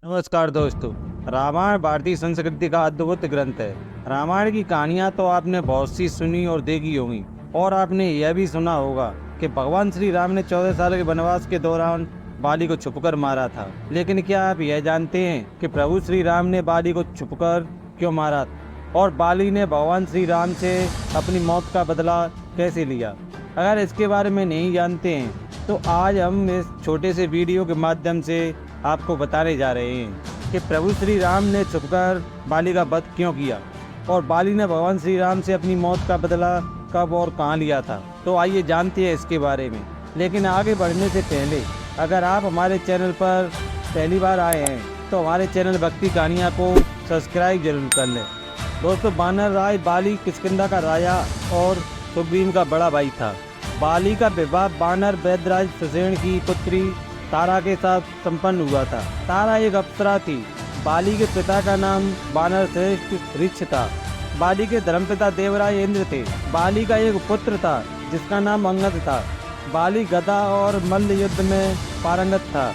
नमस्कार दोस्तों। रामायण भारतीय संस्कृति का अद्भुत ग्रंथ है। रामायण की कहानियां तो आपने बहुत सी सुनी और देखी होंगी, और आपने यह भी सुना होगा कि भगवान श्री राम ने 14 साल के वनवास के दौरान बाली को छुपकर मारा था। लेकिन क्या आप यह जानते हैं कि प्रभु श्री राम ने बाली को छुपकर क्यों मारा और बाली ने भगवान श्री राम से अपनी मौत का बदला कैसे लिया? अगर इसके बारे में नहीं जानते हैं तो आज हम इस छोटे से वीडियो के माध्यम से आपको बताने जा रहे हैं कि प्रभु श्री राम ने छुपकर बाली का वध क्यों किया और बाली ने भगवान श्री राम से अपनी मौत का बदला कब और कहां लिया था। तो आइए जानते हैं इसके बारे में। लेकिन आगे बढ़ने से पहले अगर आप हमारे चैनल पर पहली बार आए हैं तो हमारे चैनल भक्ति कहानियाँ को सब्सक्राइब जरूर कर लें। दोस्तों, बानर राज बाली किष्किंधा का राजा और सुग्रीव का बड़ा भाई था। बाली का विवाह बानर वैद्यराज सुषेण की पुत्री तारा के साथ संपन्न हुआ था। तारा एक अप्सरा थी। बाली के पिता का नाम बानर श्रेष्ठ ऋक्ष था। बाली के धर्मपिता देवराज इंद्र थे। बाली का एक पुत्र था जिसका नाम अंगद था। बाली गदा और मल्ल युद्ध में पारंगत था।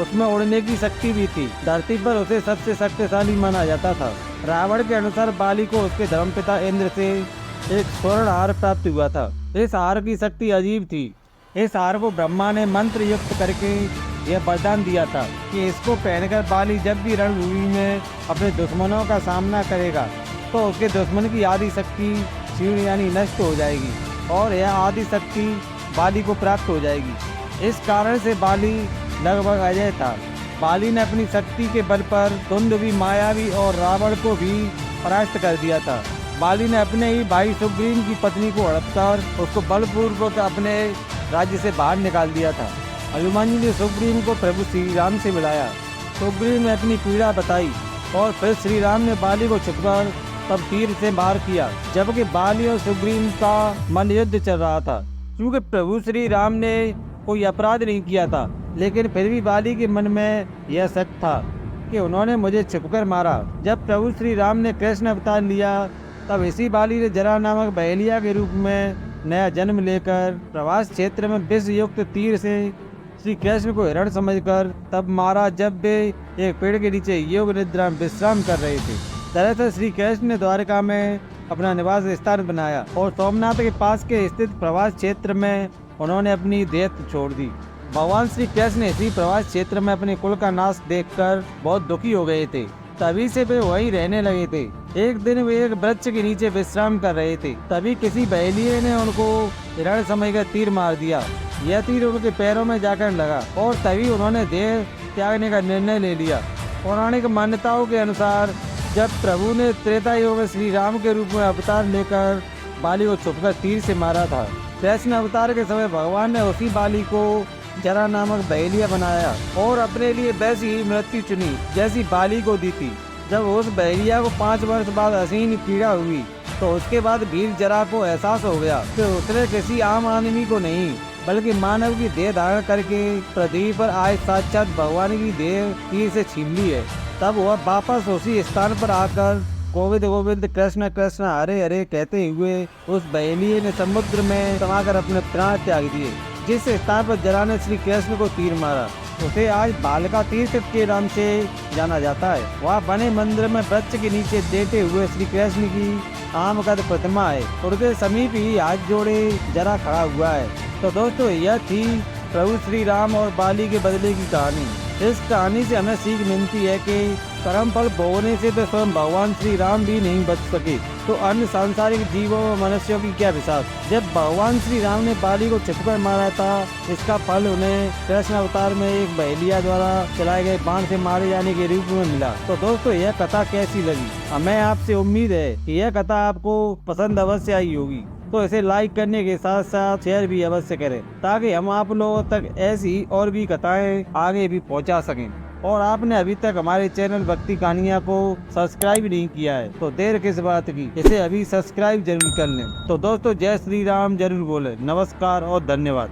उसमें उड़ने की शक्ति भी थी। धरती पर उसे सबसे शक्तिशाली माना जाता था। रावण के अनुसार बाली को उसके धर्मपिता इंद्र से एक स्वर्ण हार प्राप्त हुआ था। इस हार की शक्ति अजीब थी। इस हार को ब्रह्मा ने मंत्र युक्त करके यह वरदान दिया था कि इसको पहनकर बाली जब भी रणभूमि में अपने दुश्मनों का सामना करेगा तो उसके दुश्मन की आदि शक्ति क्षीण यानी नष्ट हो जाएगी और यह आदि शक्ति बाली को प्राप्त हो जाएगी। इस कारण से बाली लगभग अजय था। बाली ने अपनी शक्ति के बल पर दुंदुभी, मायावी और रावण को भी परास्त कर दिया था। बाली ने अपने ही भाई सुग्रीव की पत्नी को हड़पकर उसको बलपूर्वक अपने राज्य से बाहर निकाल दिया था। हनुमान जी ने सुग्रीव को प्रभु श्री राम से मिलाया। सुग्रीव ने अपनी पीड़ा बताई और फिर श्री राम ने बाली को छुपकर तब तीर से मार किया, जबकि बाली और सुग्रीव का मन युद्ध चल रहा था। क्योंकि प्रभु श्री राम ने कोई अपराध नहीं किया था, लेकिन फिर भी बाली के मन में यह शक था कि उन्होंने मुझे छुपकर मारा। जब प्रभु श्री राम ने कृष्ण अवतार लिया तब इसी बाली ने जरा नामक बहेलिया के रूप में नया जन्म लेकर प्रवास क्षेत्र में विष युक्त तीर से श्री कृष्ण को हिरण समझकर तब मारा, जब वे एक पेड़ के नीचे योग निद्रा में विश्राम कर रहे थे। दरअसल श्री कृष्ण ने द्वारका में अपना निवास स्थान बनाया और सोमनाथ के पास के स्थित प्रवास क्षेत्र में उन्होंने अपनी देह छोड़ दी। भगवान श्री कृष्ण इसी प्रवास क्षेत्र में अपने कुल का नाश देखकर बहुत दुखी हो गए थे। तभी से वे वहीं रहने लगे थे। एक दिन वे एक वृक्ष के नीचे विश्राम कर रहे थे। तभी किसी बहेलिये ने उनको हिरण समझकर तीर मार दिया। यह तीर उनके पैरों में जाकर लगा और तभी उन्होंने देह त्यागने का निर्णय ले लिया। पौराणिक मान्यताओं के अनुसार जब प्रभु ने त्रेता युग में श्री राम के रूप में अवतार लेकर बाली को छुपकर तीर से मारा था, कृष्ण अवतार के समय भगवान ने उसी बाली को जरा नामक बहेलिया बनाया और अपने लिए वैसी ही मृत्यु चुनी जैसी बाली को दी थी। जब उस बहेलिया को 5 वर्ष बाद असीम पीड़ा हुई तो उसके बाद वीर जरा को एहसास हो गया कि उसने किसी आम आदमी को नहीं बल्कि मानव की देह धारण करके पृथ्वी पर आए साक्षात भगवान की देह तीर से छीन ली है। तब वह वापस उसी स्थान पर आकर गोविंद गोविंद कृष्ण कृष्ण हरे हरे कहते हुए उस बहेलिये ने समुद्र में समाकर अपने प्राण त्याग दिए। जिस स्थान पर जरा ने श्री कृष्ण को तीर मारा उसे आज बालिका तीर्थ के नाम से जाना जाता है। वहाँ बने मंदिर में वृक्ष के नीचे लेटे हुए श्री कृष्ण की आमकद प्रतिमा है। उनके समीप ही हाथ जोड़े जरा खड़ा हुआ है। तो दोस्तों, यह थी प्रभु श्री राम और बाली के बदले की कहानी। इस कहानी से हमें सीख मिलती है कि कर्म फल भोगने से तो स्वयं भगवान श्री राम भी नहीं बच सके, तो अन्य सांसारिक जीवों व मनुष्यों की क्या विश्वास। जब भगवान श्री राम ने बाली को छिपकर मारा था, इसका फल उन्हें कृष्ण अवतार में एक बहेलिया द्वारा चलाए गए बाण से मारे जाने के रूप में मिला। तो दोस्तों, यह कथा कैसी लगी? हमें आपसे उम्मीद है कि यह कथा आपको पसंद अवश्य आई होगी। तो इसे लाइक करने के साथ साथ शेयर भी अवश्य करें ताकि हम आप लोगों तक ऐसी और भी कथाएं आगे भी पहुंचा सकें। और आपने अभी तक हमारे चैनल भक्ति कहानियाँ को सब्सक्राइब नहीं किया है तो देर किस बात की, इसे अभी सब्सक्राइब जरूर कर लें। तो दोस्तों, जय श्री राम जरूर बोले। नमस्कार और धन्यवाद।